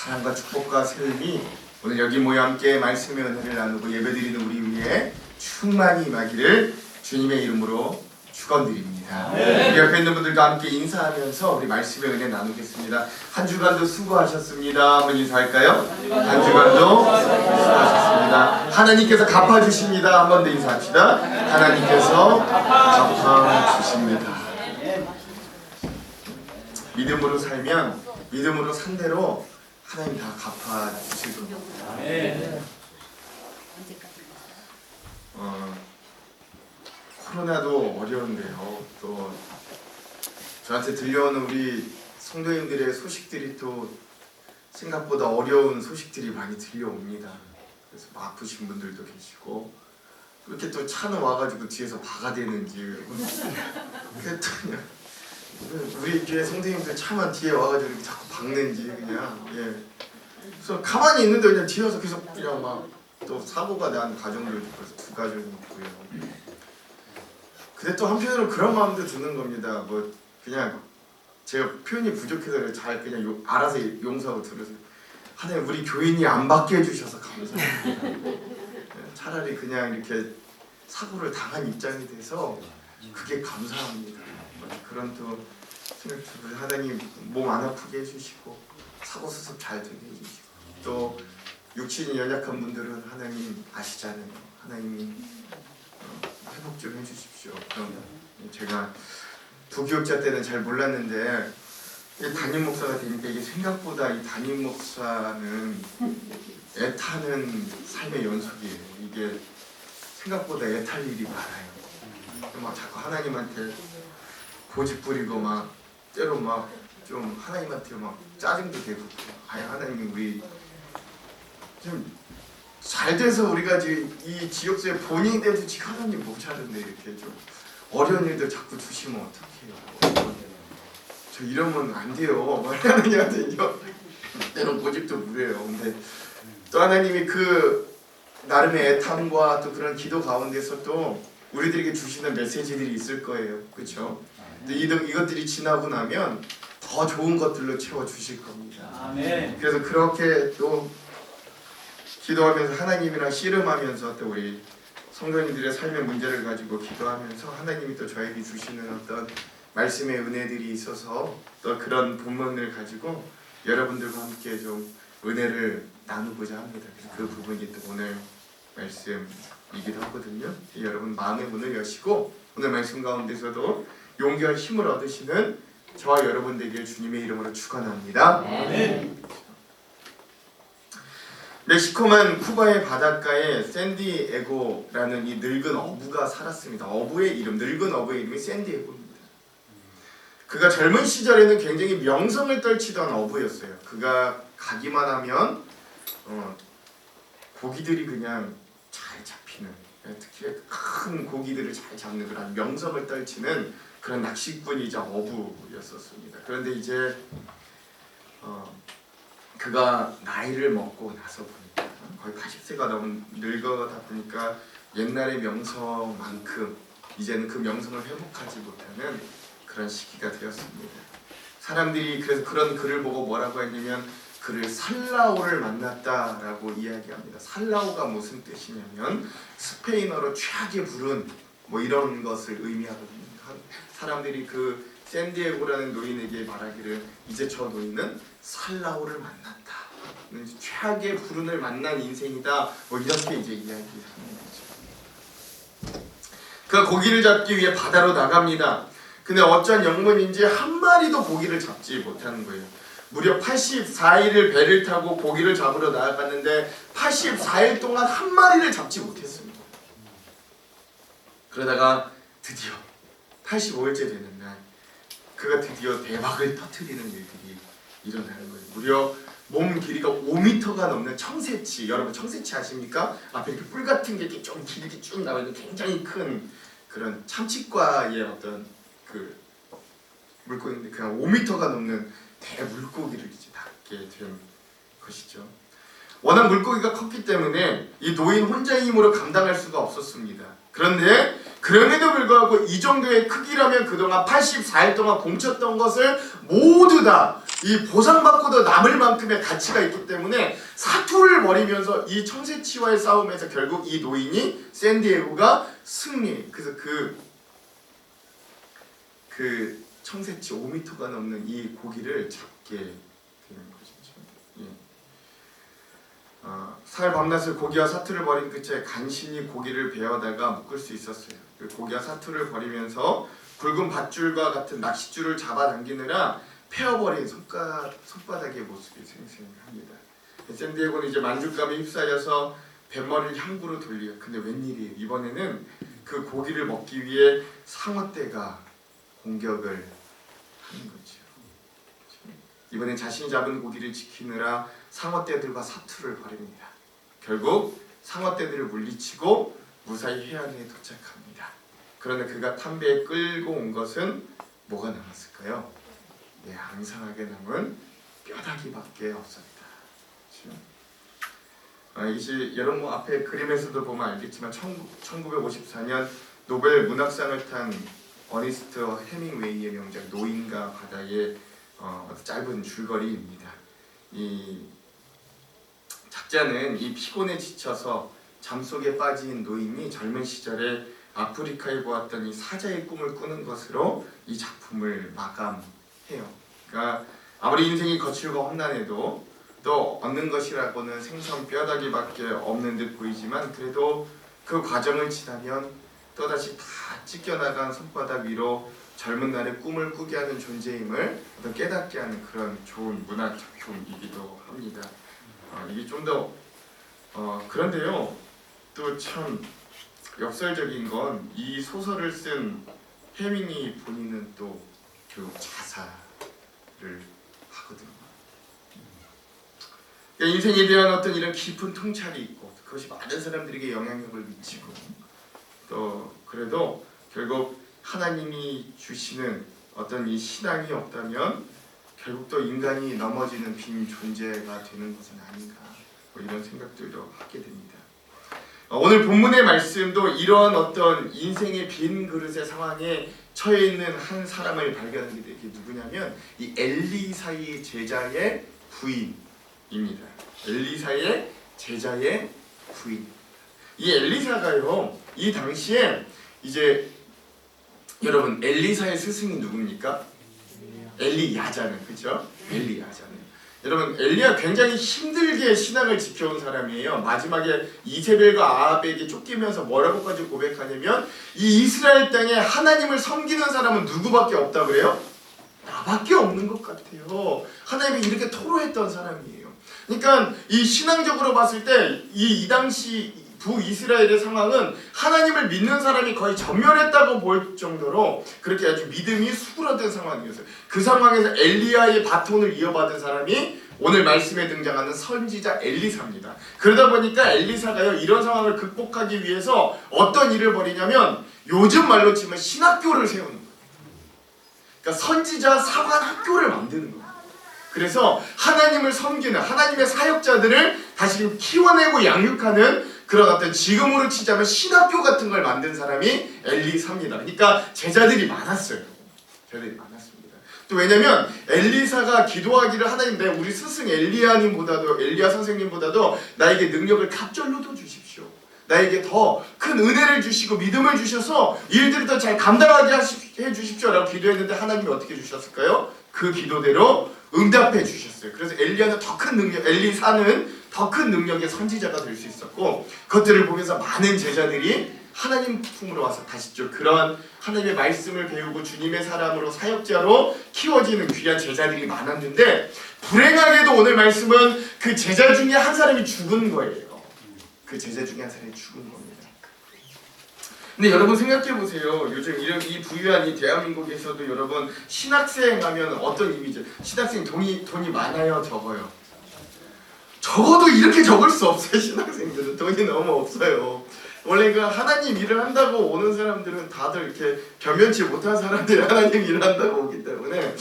사랑과 축복과 세움이 오늘 여기 모여 함께 말씀의 은혜를 나누고 예배드리는 우리 위에 충만히 임하기를 주님의 이름으로 축원드립니다. 우리 옆에 있는 분들과 함께 인사하면서 우리 말씀의 은혜 나누겠습니다. 한 주간도 수고하셨습니다. 한번 인사할까요? 한 주간도 수고하셨습니다. 하나님께서 갚아주십니다. 한 번 더 인사합시다. 하나님께서 갚아주십니다. 믿음으로 살면 믿음으로 상대로 하나님 다 갚아주실 겁니다. 코로나도 어려운데요. 또 저한테 들려오는 우리 성도님들의 소식들이 또 생각보다 어려운 소식들이 많이 들려옵니다. 그래서 막 아프신 분들도 계시고 그렇게 또 차는 와가지고 뒤에서 박아대는지 그랬더니 우리 교회 성도님들 차만 뒤에 와가지고 이렇게 자꾸 박는지 그냥 그래서 가만히 있는데 그냥 뒤에 와서 계속 그냥 막 또 사고가 난 가정들도 벌써 2가정이 있고요. 근데 또 한편으로 그런 마음도 드는 겁니다. 뭐 그냥 제가 표현이 부족해서 잘 그냥 알아서 용서하고 들으세요. 하나님 우리 교인이 안 받게 해주셔서 감사합니다. 차라리 그냥 이렇게 사고를 당한 입장이 돼서 그게 감사합니다. 그런 또 생각 들고 하나님 몸 안 아프게 해주시고 사고 수습 잘 되게 해주시고 또 육신이 연약한 분들은 하나님 아시잖아요. 하나님이 회복 좀 해주십시오. 그럼 제가 부교육자 때는 잘 몰랐는데 담임 목사가 되니까 이게 생각보다 이 담임 목사는 애타는 삶의 연속이에요. 이게 생각보다 애탈 일이 많아요. 막 자꾸 하나님한테 고집 부리고 막 때로 막 좀 하나님한테 막 짜증도 되고 아예 하나님이 우리 좀 잘 돼서 우리가 지금 이 지역사회 본인이 돼도 지금 하나님 못 찾는데 이렇게 좀 어려운 일들 자꾸 주시면 어떡해요. 저 이러면 안 돼요. 하나님한테 때론 고집도 부려요. 근데 또 하나님이 그 나름의 애탐과 또 그런 기도 가운데서 또 우리들에게 주시는 메시지들이 있을 거예요. 그렇죠? 근데 이것들이 지나고 나면 더 좋은 것들로 채워주실 겁니다. 아멘. 그래서 그렇게 또 기도하면서 하나님이랑 씨름하면서 또 우리 성도님들의 삶의 문제를 가지고 기도하면서 하나님이 또 저에게 주시는 어떤 말씀의 은혜들이 있어서 또 그런 본문을 가지고 여러분들과 함께 좀 은혜를 나누고자 합니다. 그래서 그 부분이 또 오늘 말씀이기도 하거든요. 여러분 마음의 문을 여시고 오늘 말씀 가운데서도 용기와 힘을 얻으시는 저와 여러분 되길 주님의 이름으로 축원합니다. 아멘. 멕시코만 쿠바의 바닷가에 샌디에고라는 이 늙은 어부가 살았습니다. 어부의 이름, 늙은 어부의 이름이 샌디에고입니다. 그가 젊은 시절에는 굉장히 명성을 떨치던 어부였어요. 그가 가기만 하면 고기들이 그냥 잘 잡히는, 특히 큰 고기들을 잘 잡는 그런 명성을 떨치는 그런 낚시꾼이자 어부였었습니다. 그런데 이제 그가 나이를 먹고 나서 보니까 거의 80세가 넘은 늙어다 보니까 옛날의 명성만큼 이제는 그 명성을 회복하지 못하는 그런 시기가 되었습니다. 사람들이 그래서 그런 글을 보고 뭐라고 했냐면 그를 살라오를 만났다라고 이야기합니다. 살라오가 무슨 뜻이냐면 스페인어로 최악의 불운 뭐 이런 것을 의미하거든요. 사람들이 그 샌디에고라는 노인에게 말하기를 이제 저 노인은 살라오를 만났다. 최악의 불운을 만난 인생이다. 뭐 이렇게 이제 이야기하는 거죠. 그가 고기를 잡기 위해 바다로 나갑니다. 근데 어쩐 영문인지 한 마리도 고기를 잡지 못하는 거예요. 무려 84일을 배를 타고 고기를 잡으러 나아갔는데 84일 동안 한 마리를 잡지 못했습니다. 그러다가 드디어 85일째 되는 날 그가 드디어 대박을 터뜨리는 일들이 일어나는 거예요. 무려 몸 길이가 5m가 넘는 청새치, 여러분 청새치 아십니까? 앞에 이렇게 뿔 같은 게 좀 길게 쭉 나와 있는 굉장히 큰 그런 참치과의 어떤 그 물고기인데 그냥 5m가 넘는 대물고기를 이제 낚게 된 것이죠. 워낙 물고기가 컸기 때문에 이 노인 혼자의 힘으로 감당할 수가 없었습니다. 그런데 그럼에도 불구하고 이 정도의 크기라면 그동안 84일 동안 공쳤던 것을 모두 다 이 보상받고도 남을 만큼의 가치가 있기 때문에 사투를 벌이면서 이 청새치와의 싸움에서 결국 이 노인이 샌디에고가 승리. 그래서 그 청새치 5m가 넘는 이 고기를 잡게 되는 것이죠. 예. 사흘 밤낮을 고기와 사투를 벌인 끝에 간신히 고기를 베어다가 묶을 수 있었어요. 그 고기와 사투를 벌이면서 굵은 밧줄과 같은 낚싯줄을 잡아당기느라 패어버린 손바닥의 모습이 생생합니다. 샌디에고는 이제 만족감에 휩싸여서 뱃머리를 향구로 돌려요. 근데 웬일이에요? 이번에는 그 고기를 먹기 위해 상어떼가 공격을 하는 거죠. 이번엔 자신이 잡은 고기를 지키느라 상어떼들과 사투를 벌입니다. 결국 상어떼들을 물리치고 무사히 해안에 도착합니다. 그런데 그가 탄 배에 끌고 온 것은 뭐가 남았을까요? 네, 앙상하게 남은 뼈다귀밖에 없었다. 이것이 여러분 앞에 그림에서도 보면 알겠지만 1954년 노벨 문학상을 탄 어니스트 헤밍웨이의 명작 노인과 바다의 짧은 줄거리입니다. 이 작자는 이 피곤에 지쳐서 잠속에 빠진 노인이 젊은 시절에 아프리카에 보았던 이 사자의 꿈을 꾸는 것으로 이 작품을 마감해요. 그러니까 아무리 인생이 거칠고 험난해도 또 얻는 것이라고는 생선 뼈다귀밖에 없는 듯 보이지만 그래도 그 과정을 지나면 또다시 다 찢겨나간 손바닥 위로 젊은 날의 꿈을 꾸게 하는 존재임을 깨닫게 하는 그런 좋은 문학 작품이기도 합니다. 이게 좀 더 그런데요, 또 참 역설적인 건 이 소설을 쓴 해밍이 본인은 또 결국 자살을 하거든요. 그러니까 인생에 대한 어떤 이런 깊은 통찰이 있고 그것이 많은 사람들에게 영향력을 미치고 또 그래도 결국 하나님이 주시는 어떤 이 신앙이 없다면 결국 또 인간이 넘어지는 빈 존재가 되는 것은 아닌가 이런 생각들도 하게 됩니다. 오늘 본문의 말씀도 이러한 어떤 인생의 빈 그릇의 상황에 처해 있는 한 사람을 발견하게 되게 누구냐면 이 엘리사의 제자의 부인입니다. 엘리사의 제자의 부인. 이 엘리사가요, 이 당시에 이제 여러분 엘리사의 스승이 누굽니까? 엘리야자는, 그렇죠? 엘리야자는. 여러분 엘리야 굉장히 힘들게 신앙을 지켜온 사람이에요. 마지막에 이세벨과 아합에게 쫓기면서 뭐라고까지 고백하냐면 이 이스라엘 땅에 하나님을 섬기는 사람은 누구밖에 없다 그래요? 나밖에 없는 것 같아요. 하나님이 이렇게 토로했던 사람이에요. 그러니까 이 신앙적으로 봤을 때 이 당시 북이스라엘의 상황은 하나님을 믿는 사람이 거의 전멸했다고 볼 정도로 그렇게 아주 믿음이 수그러든 상황이었어요. 그 상황에서 엘리야의 바톤을 이어받은 사람이 오늘 말씀에 등장하는 선지자 엘리사입니다. 그러다 보니까 엘리사가요, 이런 상황을 극복하기 위해서 어떤 일을 벌이냐면 요즘 말로 치면 신학교를 세우는 거예요. 그러니까 선지자 사관 학교를 만드는 거예요. 그래서 하나님을 섬기는 하나님의 사역자들을 다시 키워내고 양육하는 그런 어떤 지금으로 치자면 신학교 같은 걸 만든 사람이 엘리사입니다. 그러니까 제자들이 많았어요. 제자들이 많았습니다. 또 왜냐면 엘리사가 기도하기를 하나님 내 우리 스승 엘리야 선생님보다도 나에게 능력을 갑절로 더 주십시오. 나에게 더 큰 은혜를 주시고 믿음을 주셔서 일들을 더 잘 감당하게 해주십시오 라고 기도했는데 하나님이 어떻게 주셨을까요? 그 기도대로 응답해 주셨어요. 그래서 엘리야는 더 큰 능력, 엘리사는 더 큰 능력의 선지자가 될 수 있었고 그것들을 보면서 많은 제자들이 하나님 품으로 와서 다시 좀 그런 하나님의 말씀을 배우고 주님의 사람으로 사역자로 키워지는 귀한 제자들이 많았는데 불행하게도 오늘 말씀은 그 제자 중에 한 사람이 죽은 거예요. 그 제자 중에 한 사람이 죽은 겁니다. 근데 여러분 생각해 보세요. 요즘 이 부유한 이 대한민국에서도 여러분 신학생 하면 어떤 이미지? 신학생 돈이 많아요, 적어요? 적어도 이렇게 적을 수 없어요. 신학생들은 돈이 너무 없어요. 원래 그 하나님 일을 한다고 오는 사람들은 다들 이렇게 겸연치 못한 사람들이 하나님 일을 한다고 오기 때문에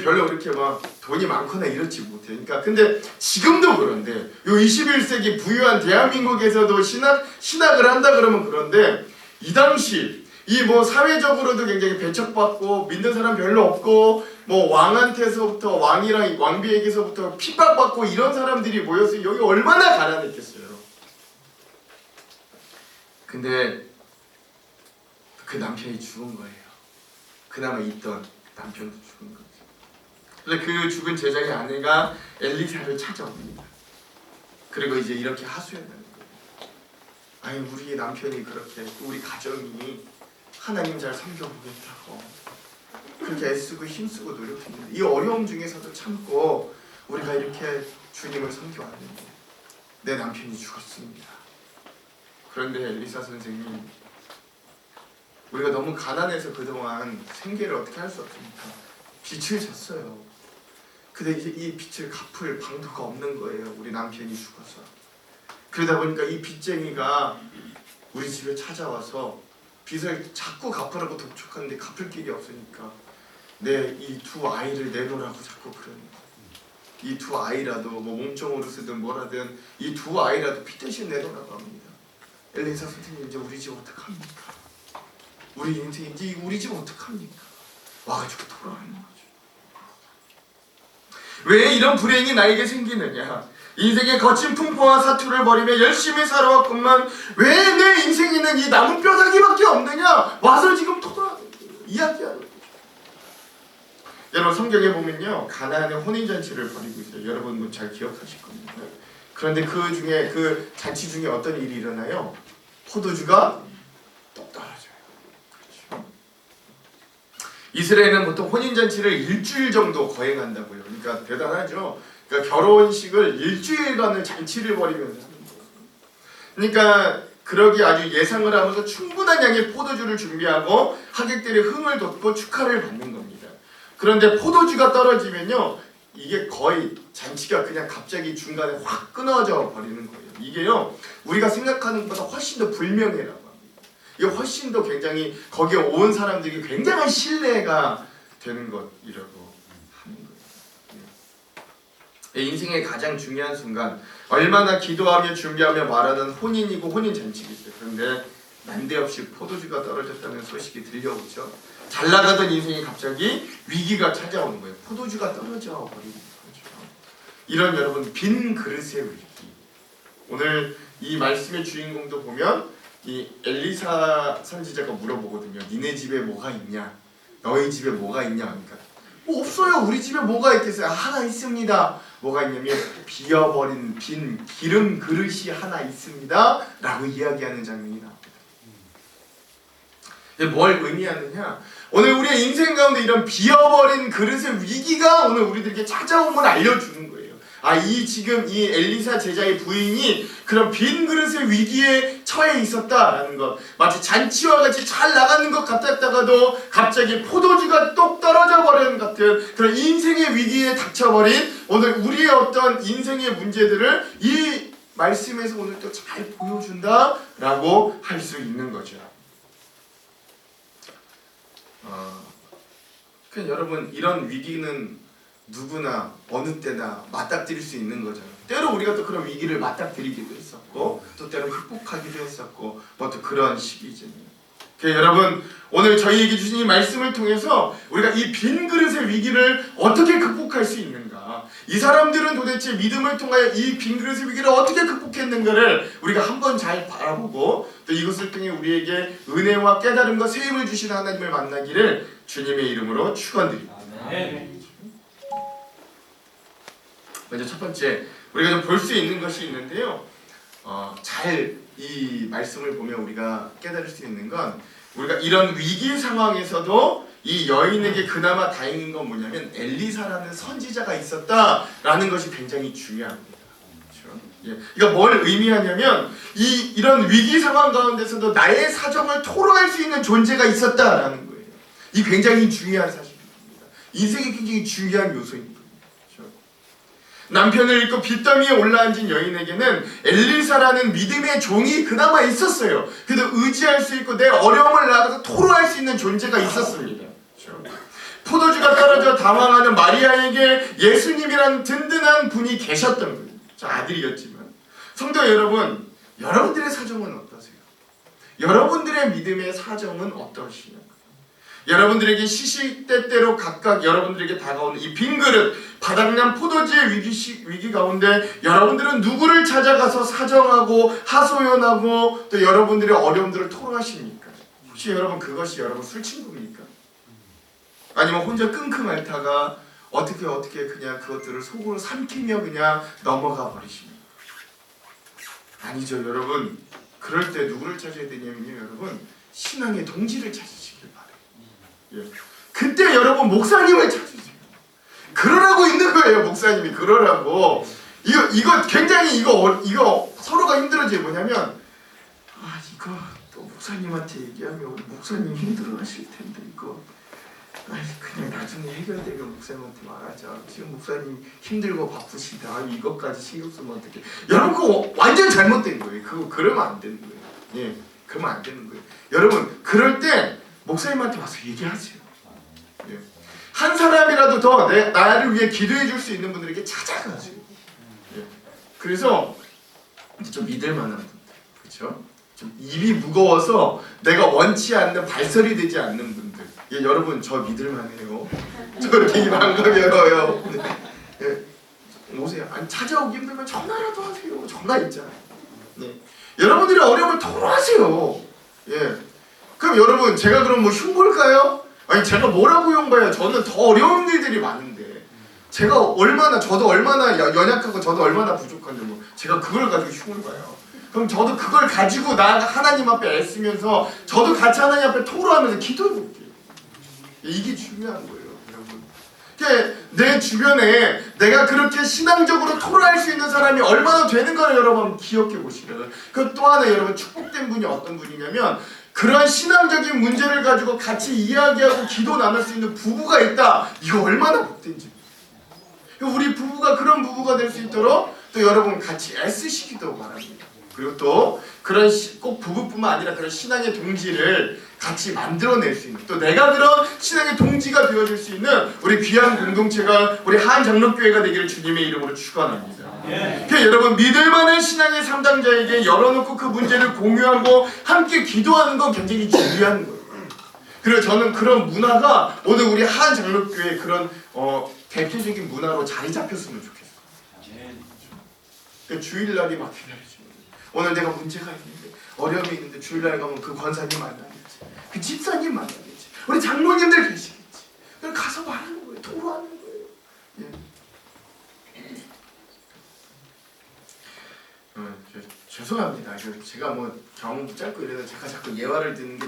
별로 그렇게 막 돈이 많거나 이렇지 못해요. 그러니까 근데 지금도 그런데 요 21세기 부유한 대한민국에서도 신학을 한다 그러면 그런데 이 당시 이 뭐 사회적으로도 굉장히 배척받고 믿는 사람 별로 없고 뭐 왕한테서부터 왕이랑 왕비에게서부터 핍박받고 이런 사람들이 모여서 여기 얼마나 가난했겠어요. 근데 그 남편이 죽은 거예요. 그나마 있던 남편도 죽은 거죠. 그래서 그 죽은 제자의 아내가 엘리사를 찾아옵니다. 그리고 이제 이렇게 하소연하는 거예요. 아니 우리 남편이 그렇게 우리 가정이 하나님 잘 섬겨보겠다고 그렇게 애쓰고 힘쓰고 노력했는데 이 어려움 중에서도 참고 우리가 이렇게 주님을 섬겨왔는데 내 남편이 죽었습니다. 그런데 엘리사 선생님 우리가 너무 가난해서 그동안 생계를 어떻게 할 수 없으니까 빚을 졌어요. 근데 이제 이 빚을 갚을 방도가 없는 거예요. 우리 남편이 죽어서. 그러다 보니까 이 빚쟁이가 우리 집에 찾아와서 빚을 자꾸 갚으라고 독촉하는데 갚을 길이 없으니까 내 이 두 아이를 내놓으라고 자꾸 그러는 거예요. 이 두 아이라도 뭐 몸종으로 쓰든 뭐라든 이 두 아이라도 빚 대신 내놓으라고 합니다. 엘리사 선생님 이제 우리 집 어떡합니까? 우리 인생 이제 우리 집 어떡합니까? 와가지고 돌아가는 거죠. 왜 이런 불행이 나에게 생기느냐? 인생의 거친 풍파와 사투를 벌이며 열심히 살아왔건만 왜 내 인생에는 이 남은 뼈다귀밖에 없느냐? 와서 지금 이야기하는 거죠. 여러분 성경에 보면요 가나안의 혼인잔치를 벌이고 있어요. 여러분 뭐 잘 기억하실 겁니다. 그런데 그 중에 그 잔치 중에 어떤 일이 일어나요? 포도주가 똑 떨어져요. 그렇죠? 이스라엘은 보통 혼인잔치를 일주일 정도 거행한다고요. 그러니까 대단하죠. 그러니까 결혼식을 일주일간을 잔치를 벌이면서 하는 거예요. 그러니까 그러기 아주 예상을 하면서 충분한 양의 포도주를 준비하고 하객들의 흥을 돋고 축하를 받는 겁니다. 그런데 포도주가 떨어지면요 이게 거의 잔치가 그냥 갑자기 중간에 확 끊어져 버리는 거예요. 이게요 우리가 생각하는 것보다 훨씬 더 불명예라고 합니다. 이게 훨씬 더 굉장히 거기에 온 사람들이 굉장한 신뢰가 되는 것이라고 하는 거예요. 인생의 가장 중요한 순간 얼마나 기도하며 준비하며 말하는 혼인이고 혼인잔치겠어요. 그런데 난데없이 포도주가 떨어졌다는 소식이 들려오죠. 잘 나가던 인생이 갑자기 위기가 찾아오는 거예요. 포도주가 떨어져 버리는 거죠. 이런 여러분 빈 그릇의 위기. 오늘 이 말씀의 주인공도 보면 이 엘리사 선지자가 물어보거든요. 니네 집에 뭐가 있냐? 너희 집에 뭐가 있냐? 그러니까 뭐 없어요. 우리 집에 뭐가 있겠어요? 하나 있습니다. 뭐가 있냐면 비어버린 빈 기름 그릇이 하나 있습니다. 라고 이야기하는 장면이 나옵니다. 뭘 의미하느냐? 오늘 우리의 인생 가운데 이런 비어버린 그릇의 위기가 오늘 우리들에게 찾아옴을 알려주는 거예요. 지금 이 엘리사 제자의 부인이 그런 빈 그릇의 위기에 처해 있었다라는 것. 마치 잔치와 같이 잘 나가는 것 같았다가도 갑자기 포도주가 똑 떨어져 버리는 같은 그런 인생의 위기에 닥쳐버린 오늘 우리의 어떤 인생의 문제들을 이 말씀에서 오늘 또 잘 보여준다라고 할 수 있는 거죠. 그러니까 여러분 이런 위기는 누구나 어느 때나 맞닥뜨릴 수 있는 거잖아요. 때로 우리가 또 그런 위기를 맞닥뜨리기도 했었고 또 때로 극복하기도 했었고 뭐 또 그런 시기잖아요. 그러니까 여러분 오늘 저희에게 주신 이 말씀을 통해서 우리가 이 빈 그릇의 위기를 어떻게 극복할 수 있는가, 이 사람들은 도대체 믿음을 통하여 이 빈 그릇의 위기를 어떻게 극복했는가를 우리가 한번 잘 바라보고 또 이것을 통해 우리에게 은혜와 깨달음과 세임을 주시는 하나님을 만나기를 주님의 이름으로 축원드립니다. 먼저 첫 번째 우리가 좀 볼 수 있는 것이 있는데요. 잘 이 말씀을 보면 우리가 깨달을 수 있는 건 우리가 이런 위기 상황에서도 이 여인에게 그나마 다행인 건 뭐냐면 엘리사라는 선지자가 있었다라는 것이 굉장히 중요합니다. 그렇죠? 예. 그러니까 뭘 의미하냐면 이런 위기 상황 가운데서도 나의 사정을 토로할 수 있는 존재가 있었다라는 거예요. 이 굉장히 중요한 사실입니다. 인생이 굉장히 중요한 요소입니다. 남편을 잃고 빚더미에 올라앉은 여인에게는 엘리사라는 믿음의 종이 그나마 있었어요. 그래도 의지할 수 있고 내 어려움을 나가서 토로할 수 있는 존재가 있었습니다. 그렇죠? 포도주가 떨어져 당황하는 마리아에게 예수님이란 든든한 분이 계셨던 거예요. 저 아들이었지만. 성도 여러분, 여러분들의 사정은 어떠세요? 여러분들의 믿음의 사정은 어떠시냐고요? 여러분들에게 시시때때로 각각 여러분들에게 다가오는 이 빈 그릇, 바닥난 포도주의 위기 가운데 여러분들은 누구를 찾아가서 사정하고 하소연하고 또 여러분들의 어려움들을 토로하십니까? 혹시 여러분 그것이 여러분 술친구입니까? 아니면 혼자 끙끙 앓다가 어떻게 그냥 그것들을 속으로 삼키며 그냥 넘어가 버리십니까? 아니죠, 여러분. 그럴 때 누구를 찾아야 되냐면요, 여러분, 신앙의 동지를 찾으시길 바래요. 예. 그때 여러분 목사님을 찾으세요. 그러라고 있는 거예요, 목사님이. 그러라고. 이거 굉장히 이거 서로가 힘들어지게 뭐냐면, 이거 또 목사님한테 얘기하면 우리 목사님 힘들어하실 텐데 이거. 그냥 나중에 해결되면 목사님한테 말하자. 지금 목사님 힘들고 바쁘시다. 이것까지 신경 쓰면 어떡해. 여러분 그거 완전 잘못된 거예요. 그러면 안 되는 거예요. 예, 그러면 안 되는 거예요. 여러분 그럴 때 목사님한테 와서 얘기하세요. 예. 한 사람이라도 더 나를 위해 기도해 줄 수 있는 분들에게 찾아가세요. 예. 그래서 좀 믿을 만한 분들, 그렇죠? 좀 입이 무거워서 내가 원치 않는 발설이 되지 않는 분들. 예, 여러분 저 믿을만해요. 저 이렇게 입 안 가벼워요. 예, 오세요. 아니 찾아오기 힘들면 전화라도 하세요. 전화 있잖아요. 네. 여러분들이 어려움을 토로하세요. 예. 그럼 여러분 제가 그럼 뭐 흉볼까요? 아니 제가 뭐라고 흉봐요? 저는 더 어려운 일들이 많은데 저도 얼마나 연약하고 저도 얼마나 부족한데 뭐 제가 그걸 가지고 흉을 봐요. 그럼 저도 그걸 가지고 나아가 하나님 앞에 애쓰면서 저도 같이 하나님 앞에 토로하면서 기도해 볼게요. 이게 중요한 거예요, 여러분. 내 주변에 내가 그렇게 신앙적으로 토로할 수 있는 사람이 얼마나 되는가를 여러분 기억해 보시래요. 그 또 하나 여러분 축복된 분이 어떤 분이냐면 그런 신앙적인 문제를 가지고 같이 이야기하고 기도 나눌 수 있는 부부가 있다. 이거 얼마나 복된지. 우리 부부가 그런 부부가 될 수 있도록 또 여러분 같이 애쓰시기도 바랍니다. 그리고 또 그런 꼭 부부뿐만 아니라 그런 신앙의 동지를 같이 만들어낼 수 있는 또 내가 그런 신앙의 동지가 되어줄 수 있는 우리 귀한 공동체가 우리 한장로교회가 되기를 주님의 이름으로 축원합니다. 그러니까 여러분 믿을만한 신앙의 상담자에게 열어놓고 그 문제를 공유하고 함께 기도하는 건 굉장히 중요한 거예요. 그래서 저는 그런 문화가 오늘 우리 한장로교회 그런 대표적인 문화로 자리 잡혔으면 좋겠어요. 그러니까 주일날이 막 기다려지는 거예요. 오늘 내가 문제가 있는데 어려움이 있는데 주일날 가면 그 권사님 만나겠지, 그 집사님 만나겠지, 우리 장로님들 계시겠지. 그럼 가서 말하는 거예요. 토로하는 거예요. 예. 죄송합니다. 제가 뭐 경험도 짧고 이래서 제가 자꾸 예화를 듣는 게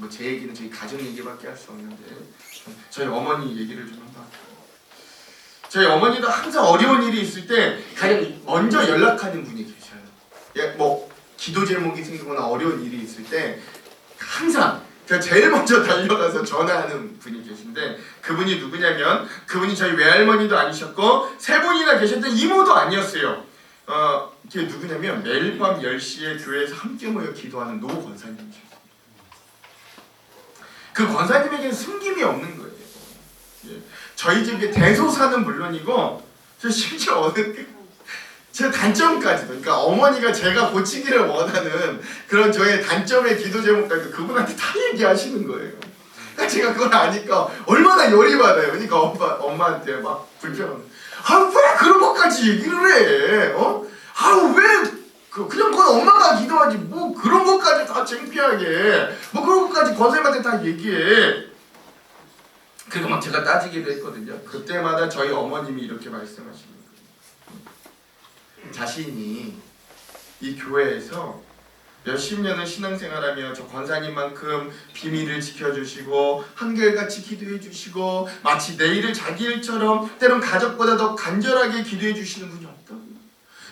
제 얘기는 저희 가정 얘기밖에 할 수 없는데 저희 어머니 얘기를 좀 한번 할게요. 저희 어머니도 항상 어려운 일이 있을 때 가장 먼저 연락하는 분이 계셔요. 예, 뭐 기도 제목이 생기거나 어려운 일이 있을 때 항상 제일 먼저 달려가서 전화하는 분이 계신데 그분이 누구냐면 그분이 저희 외할머니도 아니셨고 세 분이나 계셨던 이모도 아니었어요. 그게 누구냐면 매일 밤 10시에 교회에서 함께 모여 기도하는 노 권사님이셨어요. 그 권사님에게는 숨김이 없는 거예요. 예. 저희 집에 대소사는 물론이고 저 심지어 제 단점까지도, 그러니까 어머니가 제가 고치기를 원하는 그런 저의 단점의 기도 제목까지도 그분한테 다 얘기하시는 거예요. 그러니까 제가 그걸 아니까 얼마나 열이 받아요. 그러니까 엄마한테 막 불평하는. 왜 그런 것까지 얘기를 해? 왜 그냥 그건 엄마가 기도하지 뭐 그런 것까지 다 창피하게 뭐 그런 것까지 권사님한테 다 얘기해. 그리고 막 제가 따지기도 했거든요. 그때마다 저희 어머님이 이렇게 말씀하시는 거예요. 자신이 이 교회에서 몇십 년을 신앙생활하며 저 권사님만큼 비밀을 지켜주시고 한결같이 기도해 주시고 마치 내 일을 자기 일처럼 때론 가족보다 더 간절하게 기도해 주시는 분이 없다고요.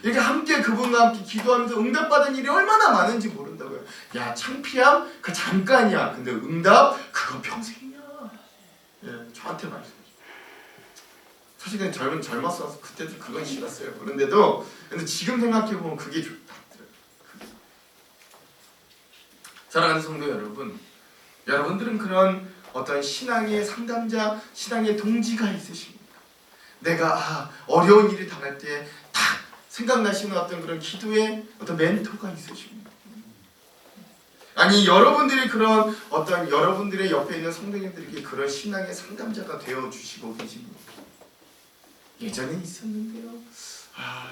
이렇게 함께 그분과 함께 기도하면서 응답받은 일이 얼마나 많은지 모른다고요. 야, 창피함? 그 잠깐이야. 근데 응답? 그건 평생이야. 예, 저한테 말씀하시죠. 사실은 젊었어서 그때도 그건 싫었어요. 근데 지금 생각해보면 그게 좋다. 사랑하는 성도 여러분, 여러분들은 그런 어떤 신앙의 상담자, 신앙의 동지가 있으십니까? 내가 어려운 일을 당할 때 딱 생각나시는 어떤 그런 기도의 어떤 멘토가 있으십니까? 아니 여러분들이 그런 어떤 여러분들의 옆에 있는 성도님들에게 그런 신앙의 상담자가 되어 주시고 계십니까? 예전에 있었는데요.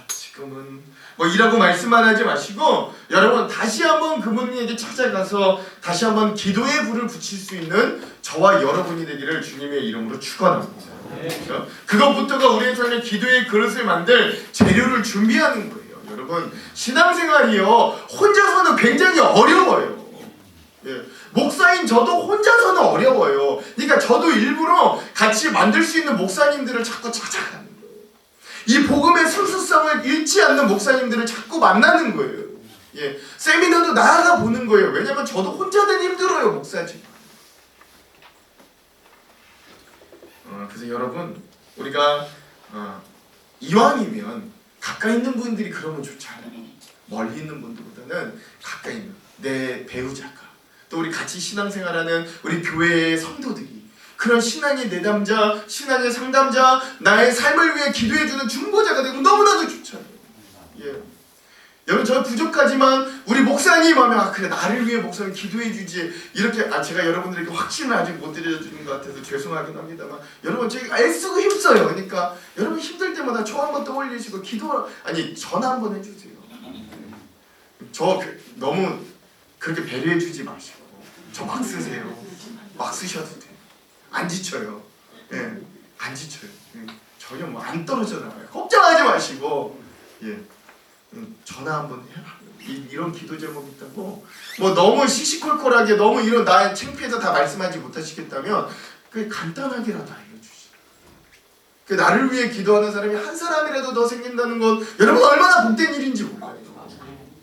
지금은 뭐 이라고 말씀만 하지 마시고 여러분 다시 한번 그분에게 찾아가서 다시 한번 기도의 불을 붙일 수 있는 저와 여러분이 되기를 주님의 이름으로 축원합니다. 그렇죠? 그것부터가 우리의 삶에 기도의 그릇을 만들 재료를 준비하는 거예요. 여러분 신앙생활이요 혼자서는 굉장히 어려워요. 목사인 저도 혼자서는 어려워요. 그러니까 저도 일부러 같이 만들 수 있는 목사님들을 자꾸 찾아가는 거예요. 이 복음의 순수성을 잃지 않는 목사님들을 자꾸 만나는 거예요. 세미나도 나아가 보는 거예요. 왜냐면 저도 혼자는 힘들어요, 목사지. 그래서 여러분 우리가 이왕이면 가까이 있는 분들이 그러면 좋잖아요. 멀리 있는 분들보다는 가까이 있는 내 배우자가 또 우리 같이 신앙생활하는 우리 교회의 성도들이 그런 신앙의 내담자, 신앙의 상담자, 나의 삶을 위해 기도해주는 중보자가 되고 너무나도 좋잖아요. 여러분 저 부족하지만 우리 목사님 하면 그래 나를 위해 목사님 기도해주지 이렇게 제가 여러분들에게 확신을 아직 못 드려주는 것 같아서 죄송하긴 합니다만 여러분 제가 애쓰고 힘써요. 그러니까 여러분 힘들 때마다 저 한번 떠올리시고 전화 한번 해주세요. 저 너무 그렇게 배려해주지 마시고 저 막 쓰세요. 막 쓰셔도 돼요. 안 지쳐요. 안 지쳐요. 전혀 뭐 안 떨어져 나가요. 걱정하지 마시고 전화 한번 해라. 이런 기도 제목 있다고 뭐 너무 시시콜콜하게 너무 이런 나 창피해서 다 말씀하지 못하시겠다면 그 간단하게라도 알려주시죠. 그 나를 위해 기도하는 사람이 한 사람이라도 더 생긴다는 건 여러분 얼마나 복된 일인지 몰라요.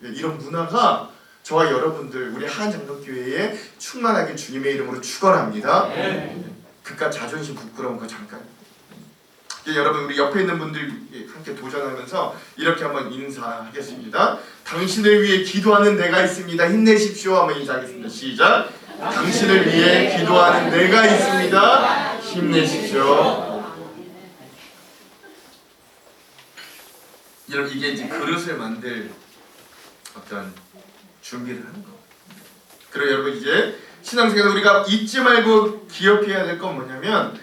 이런 문화가 저와 여러분들 우리 한장로교회에 충만하게 주님의 이름으로 축원합니다. 그깟 자존심 부끄러운 거 잠깐. 여러분 우리 옆에 있는 분들 함께 도전하면서 이렇게 한번 인사하겠습니다. 당신을 위해 기도하는 내가 있습니다. 힘내십시오. 한번 인사하겠습니다. 시작. 당신을 위해 기도하는 내가 있습니다. 힘내십시오. 여러분 이게 이제 그릇을 만들 어떤 준비를 하는 거. 그리고 여러분 이제 신앙생활 우리가 잊지 말고 기억해야 될 건 뭐냐면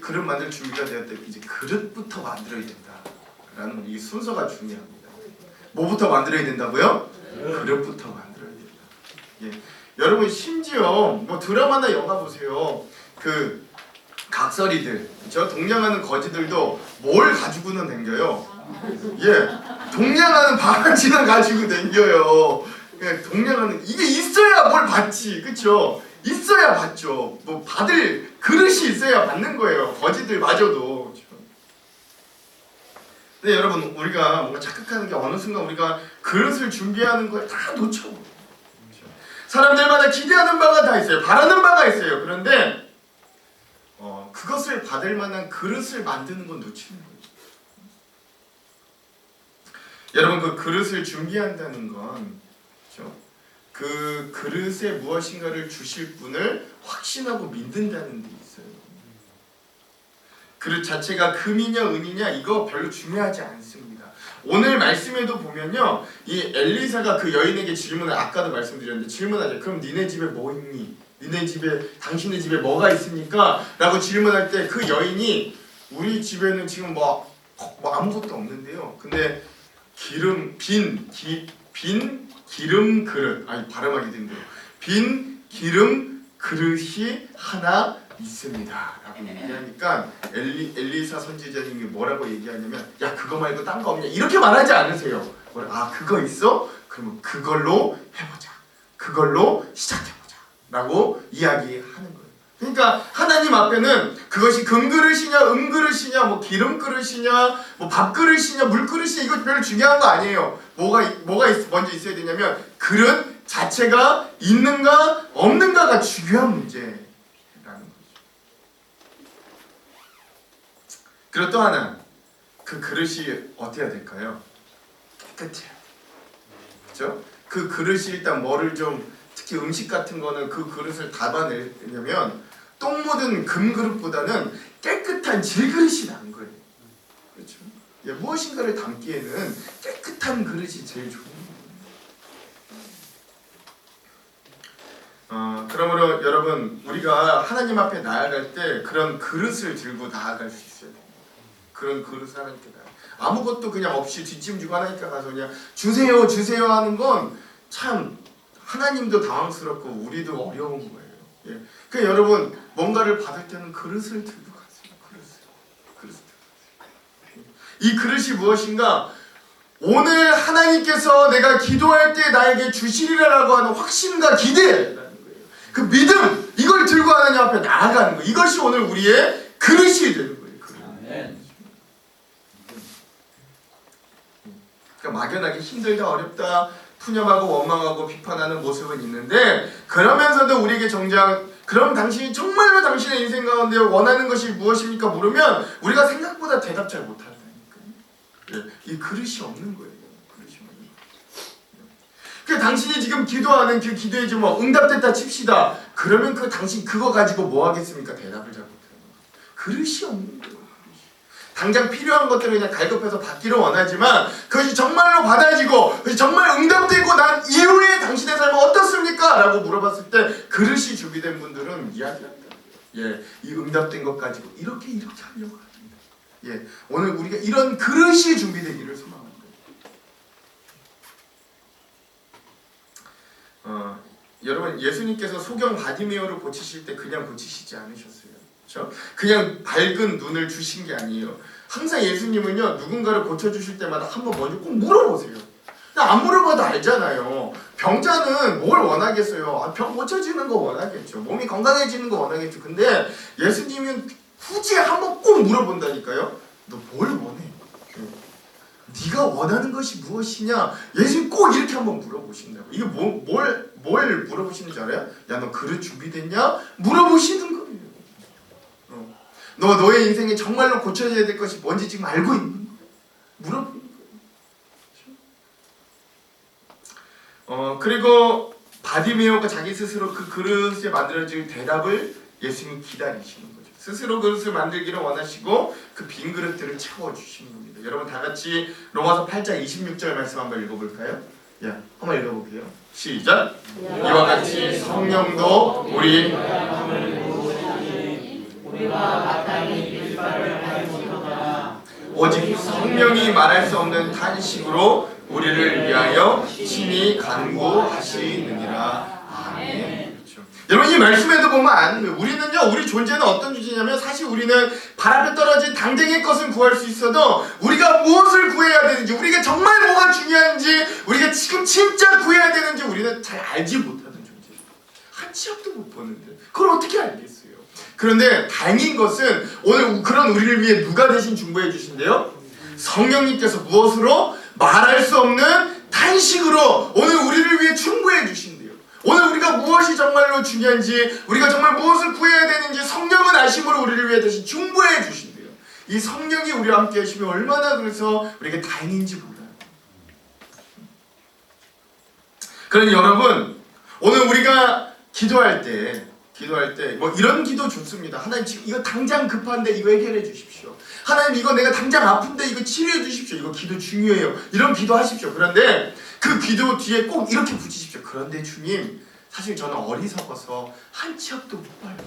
그릇 만들 준비가 되었을 때 이제 그릇부터 만들어야 된다라는 이 순서가 중요합니다. 뭐부터 만들어야 된다고요? 그릇부터 만들어야 된다. 여러분 심지어 뭐 드라마나 영화 보세요. 그 각설이들, 그렇죠? 동냥하는 거지들도 뭘 가지고는 댕겨요? 동냥하는 바가지나 가지고 댕겨요. 동냥하는 이게 있어야 뭘 받지, 그렇죠? 있어야 받죠. 뭐 받을 그릇이 있어야 받는 거예요. 거지들 마저도. 근데 여러분 우리가 뭔가 착각하는 게 어느 순간 우리가 그릇을 준비하는 걸 다 놓쳐. 사람들마다 기대하는 바가 다 있어요. 바라는 바가 있어요. 그런데 그것을 받을 만한 그릇을 만드는 건 놓치는 거예요. 여러분 그 그릇을 준비한다는 건 그렇죠? 그 그릇에 무엇인가를 주실 분을 확신하고 믿는다는 데 있어요. 그릇 자체가 금이냐 은이냐 이거 별로 중요하지 않습니다. 오늘 말씀에도 보면요, 이 엘리사가 그 여인에게 질문을 아까도 말씀드렸는데 질문하죠. 그럼 니네 집에 뭐 있니? 니네 집에 당신의 집에 뭐가 있습니까? 라고 질문할 때 그 여인이 우리 집에는 지금 뭐 아무것도 없는데요. 근데 빈 기름 그릇 발음하기 힘들어요. 빈 기름 그릇이 하나 있습니다 라고 얘기하니까 엘리사 선지자님이 뭐라고 얘기하냐면 야 그거 말고 딴 거 없냐 이렇게 말하지 않으세요. 그거 있어? 그러면 그걸로 해보자. 그걸로 시작해보자 라고 이야기하는 거예요. 그러니까 하나님 앞에는 그것이 금그릇이냐 은그릇이냐 뭐 기름그릇이냐 뭐 밥그릇이냐 물그릇이냐 이거 별로 중요한 거 아니에요. 뭐가 먼저 있어야 되냐면 그릇 자체가 있는가 없는가가 중요한 문제라는 거죠. 그리고 또 하나 그 그릇이 어떻게 해야 될까요? 깨끗해요. 그렇죠? 그 그릇이 일단 뭐를 좀 특히 음식 같은 거는 그 그릇을 담아내려면 똥 묻은 금 그릇보다는 깨끗한 질그릇이 나은 거예요. 그렇죠? 예, 무엇인가를 담기에는 깨끗한 그릇이 제일 좋은 거예요. 그러므로 여러분, 우리가 하나님 앞에 나아갈 때 그런 그릇을 들고 나아갈 수 있어야 돼요. 그런 그릇을 하나님께 나아가. 아무것도 그냥 없이 뒷짐지고 하나님께 가서 그냥 주세요 주세요 하는 건 참 하나님도 당황스럽고 우리도 어려운 거예요. 예. 그러니까 여러분, 뭔가를 받을 때는 그릇을 들고 가세요. 그릇을. 이 그릇이 무엇인가? 오늘 하나님께서 내가 기도할 때 나에게 주시리라고 하는 확신과 기대라는 거예요. 그 믿음, 이걸 들고 하나님 앞에 나아가는 거예요. 이것이 오늘 우리의 그릇이 되는 거예요. 그러니까 막연하게 힘들다, 어렵다, 푸념하고 원망하고 비판하는 모습은 있는데, 그러면서도 우리에게 정작 그럼 당신이 정말로 당신의 인생 가운데 원하는 것이 무엇입니까? 물으면 우리가 생각보다 대답 잘 못한다니까요. 예, 이 그릇이 없는 거예요. 그릇이 없는 거예요. 그 당신이 지금 기도하는 그 기도에 좀 응답됐다 칩시다. 그러면 그 당신 그거 가지고 뭐 하겠습니까? 대답을 잘 못하는 거예요. 그릇이 없는 거예요. 당장 필요한 것들을 그냥 갈급해서 받기를 원하지만 그것이 정말로 받아지고 그것이 정말 응답되고 난 이후에 당신의 삶은 어떻습니까? 라고 물어봤을 때 그릇이 준비된 분들은 이야기합니다. 예, 이 응답된 것 가지고 이렇게 하려고 합니다. 예, 오늘 우리가 이런 그릇이 준비되기를 소망합니다. 여러분, 예수님께서 소경 바디메오를 고치실 때 그냥 고치시지 않으셨어요. 그렇죠? 그냥 밝은 눈을 주신 게 아니에요. 항상 예수님은요, 누군가를 고쳐주실 때마다 한번 먼저 꼭 물어보세요. 안 물어봐도 알잖아요. 병자는 뭘 원하겠어요? 병 고쳐지는 거 원하겠죠. 몸이 건강해지는 거 원하겠죠. 근데 예수님은 굳이 한번 꼭 물어본다니까요. 너 뭘 원해? 네가 원하는 것이 무엇이냐? 예수님 꼭 이렇게 한번 물어보신다고. 이게 뭘 물어보시는 줄 알아요? 야, 너 그릇 준비됐냐? 물어보시는 거예요. 너의 인생에 정말로 고쳐져야 될 것이 뭔지 지금 알고 있는 거예요. 물어보는 거예요. 그리고 바디메오가 자기 스스로 그 그릇에 만들어질 대답을 예수님이 기다리시는 거죠. 스스로 그릇을 만들기를 원하시고 그 빈 그릇들을 채워주시는 겁니다. 여러분, 다 같이 로마서 8장 26절 말씀 한번 읽어볼까요? 야, 한번 읽어볼게요. 시작! 이와 같이 성령도 우리가 마땅히 빌 바를 알지 못하나 오직 성령이 말할 수 없는 탄식으로 우리를 위하여 친히 간구하시느니라. 아멘. 그렇죠. 여러분, 이 말씀에도 보면 우리는요, 우리 존재는 어떤 존재냐면 사실 우리는 발 앞에 떨어진 당장의 것은 구할 수 있어도 우리가 무엇을 구해야 되는지, 우리가 정말 뭐가 중요한지, 우리가 지금 진짜 구해야 되는지 우리는 잘 알지 못하는 존재예요. 한 치 앞도 못 보는데 그걸 어떻게 알겠어요? 그런데 다행인 것은 오늘 그런 우리를 위해 누가 대신 중보해 주신대요? 성령님께서 무엇으로? 말할 수 없는 탄식으로 오늘 우리를 위해 충고해 주신대요. 오늘 우리가 무엇이 정말로 중요한지, 우리가 정말 무엇을 구해야 되는지 성령은 아심으로 우리를 위해 대신 충고해 주신대요. 이 성령이 우리와 함께 하시면 얼마나 그래서 우리에게 다행인지 몰라요. 그러니 여러분, 오늘 우리가 기도할 때 뭐 이런 기도 좋습니다. 하나님, 지금 이거 당장 급한데 이거 해결해 주십시오. 하나님, 이거 내가 당장 아픈데 이거 치료해 주십시오. 이거 기도 중요해요. 이런 기도 하십시오. 그런데 그 기도 뒤에 꼭 이렇게 붙이십시오. 그런데 주님, 사실 저는 어리석어서 한 치 앞도 못 봐요.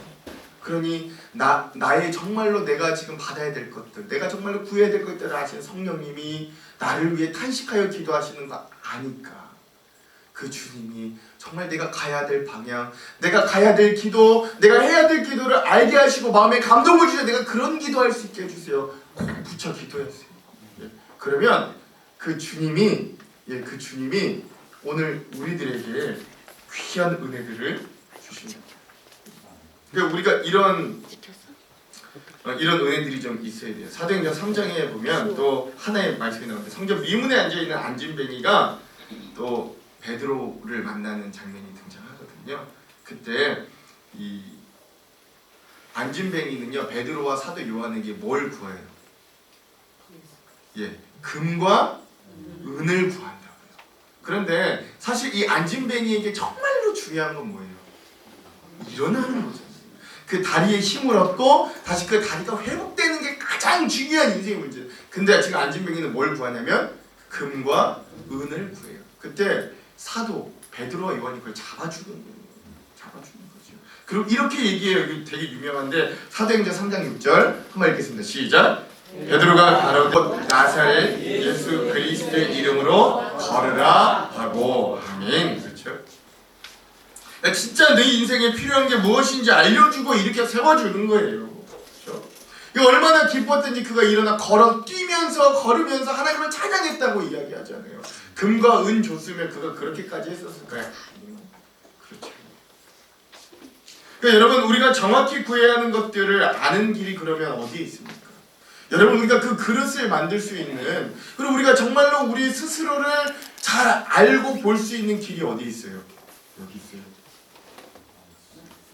그러니 나의 정말로 내가 지금 받아야 될 것들, 내가 정말로 구해야 될 것들을 아시는 성령님이 나를 위해 탄식하여 기도하시는 거 아니까 그 주님이 정말 내가 가야 될 방향, 내가 가야 될 기도, 내가 해야 될 기도를 알게 하시고 마음에 감동을 주셔. 내가 그런 기도할 수 있게 해주세요. 꼭 붙여 기도하세요. 예. 그러면 그 주님이 오늘 우리들에게 귀한 은혜들을 주십니다. 그러니까 우리가 이런 은혜들이 좀 있어야 돼요. 사도행전 3장에 보면 또 하나의 말씀이 나오는데, 성전 미문에 앉아있는 안진뱅이가 또 베드로를 만나는 장면이 등장하거든요. 그때 이 안진뱅이는요, 베드로와 사도 요한에게 뭘 구해요? 예, 금과 은을 구한다고요. 그런데 사실 이 안진뱅이에게 정말로 중요한 건 뭐예요? 일어나는 거잖아요. 그 다리에 힘을 얻고 다시 그 다리가 회복되는 게 가장 중요한 인생의 문제. 근데 지금 안진뱅이는 뭘 구하냐면 금과 은을 구해요. 그때 사도 베드로와 요한이 그걸 잡아주는 거예요. 잡아주는 거죠. 그리고 이렇게 얘기해요. 이게 되게 유명한데 사도행전 3장 6절 한번 읽겠습니다. 시작. 베드로가 가로되 나사렛 예수 그리스도의 이름으로 걸으라 하고 아멘. 그렇죠? 진짜 내 인생에 필요한 게 무엇인지 알려주고 이렇게 세워주는 거예요. 그렇죠? 얼마나 기뻤든지 그가 일어나 뛰면서 걸으면서 하나님을 찬양했다고 이야기하잖아요. 금과 은 줬으면 그가 그렇게까지 했었을까요? 아니요. 그렇죠. 그러니까 여러분 우리가 정확히 구해야 하는 것들을 아는 길이 그러면 어디에 있습니까? 여러분 우리가 그 그릇을 만들 수 있는 그리고 우리가 정말로 우리 스스로를 잘 알고 볼 수 있는 길이 어디 있어요? 여기 있어요.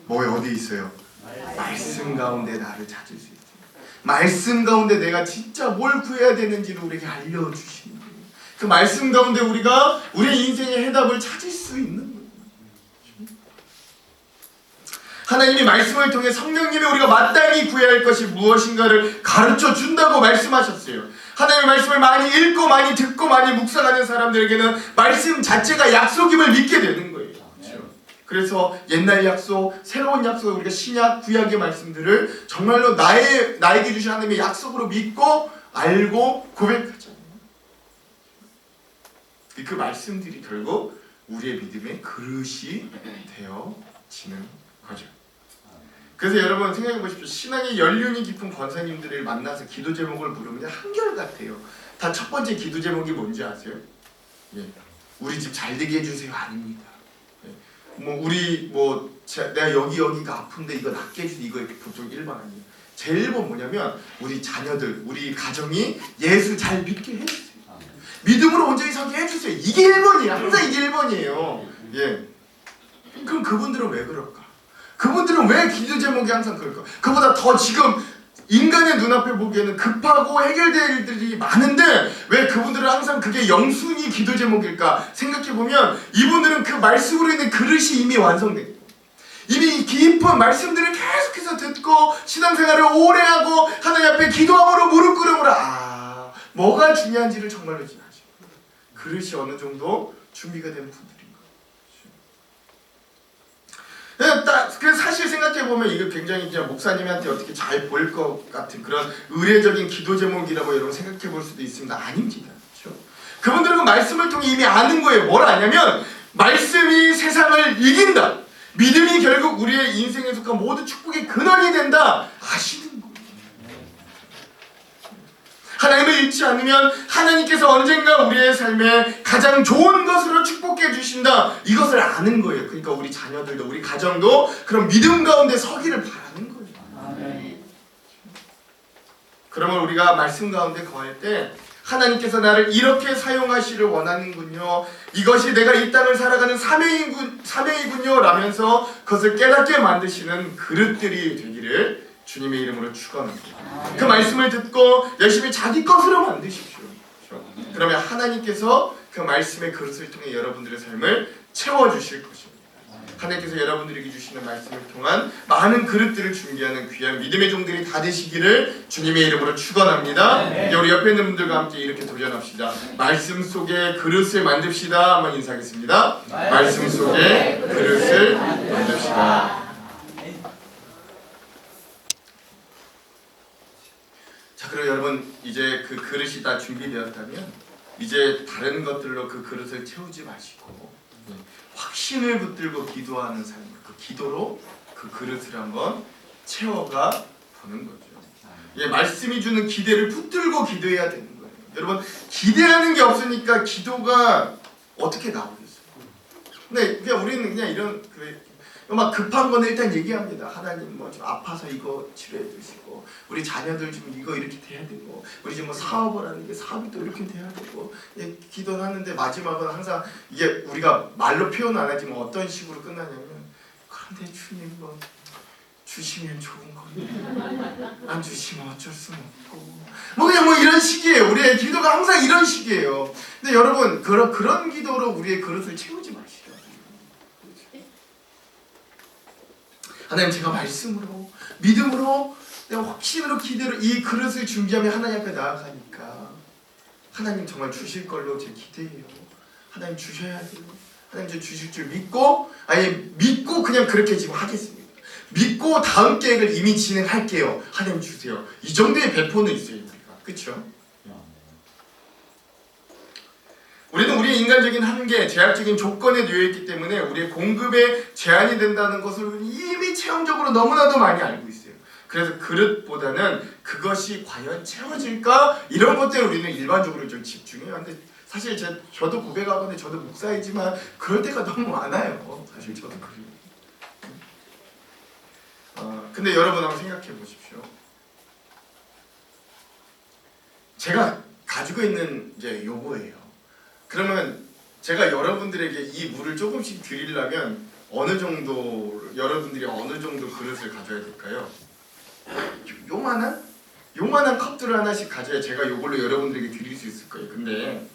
뭐에 어디 있어요? 말씀 가운데 나를 찾을 수 있어요. 말씀 가운데 내가 진짜 뭘 구해야 되는지를 우리에게 알려주시는 거예요. 그 말씀 가운데 우리가 우리 인생의 해답을 찾을 수 있는 거예요. 하나님이 말씀을 통해 성령님이 우리가 마땅히 구해야 할 것이 무엇인가를 가르쳐 준다고 말씀하셨어요. 하나님의 말씀을 많이 읽고 많이 듣고 많이 묵상하는 사람들에게는 말씀 자체가 약속임을 믿게 되는 거예요. 그렇죠? 그래서 옛날 약속, 새로운 약속, 우리가 신약, 구약의 말씀들을 정말로 나에게 주신 하나님의 약속으로 믿고 알고 고백하잖아요. 그 말씀들이 결국 우리의 믿음의 그릇이 되어지는 거죠. 그래서 여러분 생각해 보십시오. 신앙의 연륜이 깊은 권사님들을 만나서 기도 제목을 부르면 한결같아요. 다 첫 번째 기도 제목이 뭔지 아세요? 예. 우리 집 잘 되게 해주세요. 아닙니다. 예. 내가 여기가 아픈데 이거 낫게 해주세요. 이거 보통 1번 아니에요. 제일 1번 뭐냐면 우리 자녀들, 우리 가정이 예수 잘 믿게 해주세요. 믿음으로 온전히 서게 해주세요. 이게 1번이에요. 항상 이게 1번이에요. 예. 그럼 그분들은 왜 그럴까? 그분들은 왜 기도 제목이 항상 그럴까? 그보다 더 지금 인간의 눈앞에 보기에는 급하고 해결될 일들이 많은데 왜 그분들은 항상 그게 영순위 기도 제목일까? 생각해보면 이분들은 그 말씀으로 있는 그릇이 이미 완성된 거예요. 이미 깊은 말씀들을 계속해서 듣고 신앙생활을 오래 하고 하나님 앞에 기도함으로 무릎 꿇음으로 뭐가 중요한지를 정말로 지나죠. 그릇이 어느 정도 준비가 된 분들인 거예요. 그래서 사실 생각해보면 이거 굉장히 그냥 목사님한테 어떻게 잘 보일 것 같은 그런 의례적인 기도 제목이라고 여러분 생각해볼 수도 있습니다. 아닙니다. 그렇죠? 그분들은 그 말씀을 통해 이미 아는 거예요. 뭘 아냐면 말씀이 세상을 이긴다. 믿음이 결국 우리의 인생에 속한 모든 축복의 근원이 된다. 아시는 거예요. 하나님을 잃지 않으면 하나님께서 언젠가 우리의 삶에 가장 좋은 것으로 축복해 주신다. 이것을 아는 거예요. 그러니까 우리 자녀들도 우리 가정도 그런 믿음 가운데 서기를 바라는 거예요. 아멘. 그러면 우리가 말씀 가운데 거할 때 하나님께서 나를 이렇게 사용하시를 원하는군요. 이것이 내가 이 땅을 살아가는 사명이군요. 라면서 그것을 깨닫게 만드시는 그릇들이 되기를 주님의 이름으로 축원합니다. 그 말씀을 듣고 열심히 자기 것으로 만드십시오. 그러면 하나님께서 그 말씀의 그릇을 통해 여러분들의 삶을 채워주실 것입니다. 하나님께서 여러분들에게 주시는 말씀을 통한 많은 그릇들을 준비하는 귀한 믿음의 종들이 다 되시기를 주님의 이름으로 축원합니다. 우리 옆에 있는 분들과 함께 이렇게 도전합시다. 말씀 속에 그릇을 만듭시다. 한번 인사하겠습니다. 말씀 속에 그릇을 만듭시다. 자, 그럼 여러분 이제 그 그릇이 다 준비되었다면 이제 다른 것들로 그 그릇을 채우지 마시고 확신을 붙들고 기도하는 삶, 그 기도로 그 그릇을 한번 채워가 보는 거죠. 예, 말씀이 주는 기대를 붙들고 기도해야 되는 거예요. 여러분 기대하는 게 없으니까 기도가 어떻게 나오겠어요? 근데 그냥 우리는 그냥 이런 막 급한 거는 일단 얘기합니다. 하나님 뭐 좀 아파서 이거 치료해 주시고 우리 자녀들 좀 이거 이렇게 돼야 되고 우리 좀 뭐 사업을 하는 게 사업이 또 이렇게 돼야 되고 기도를 하는데 마지막은 항상 이게 우리가 말로 표현 안 하지만 어떤 식으로 끝나냐면 그런데 주님 뭐 주시면 좋은 건데 안 주시면 어쩔 수는 없고 그냥 뭐 이런 식이에요. 우리의 기도가 항상 이런 식이에요. 근데 여러분 그런 기도로 우리의 그릇을 채우지 마시죠. 하나님 제가 말씀으로 믿음으로 내가 확신으로 기대로 이 그릇을 준비하며 하나님 앞에 나아가니까 하나님 정말 주실 걸로 제 기대해요. 하나님 주셔야 돼요. 하나님 저 주실 줄 믿고 믿고 그냥 그렇게 지금 하겠습니다. 믿고 다음 계획을 이미 진행할게요. 하나님 주세요. 이 정도의 배포는 있어요. 우리가. 그렇죠? 우리는 우리의 인간적인 한계, 제약적인 조건에 놓여있기 때문에 우리의 공급에 제한이 된다는 것을 이미 체험적으로 너무나도 많이 알고 있어요. 그래서 그릇보다는 그것이 과연 채워질까? 이런 것들에 우리는 일반적으로 좀 집중해요. 근데 사실 저도 고백하건데 저도 목사이지만 그럴 때가 너무 많아요. 사실 저도 그래요. 근데 여러분 한번 생각해 보십시오. 제가 가지고 있는 이제 요거예요. 그러면 제가 여러분들에게 이 물을 조금씩 드리려면 어느 정도 여러분들이 어느 정도 그릇을 가져야 될까요? 요만한 컵들을 하나씩 가져야 제가 요걸로 여러분들에게 드릴 수 있을 거예요. 근데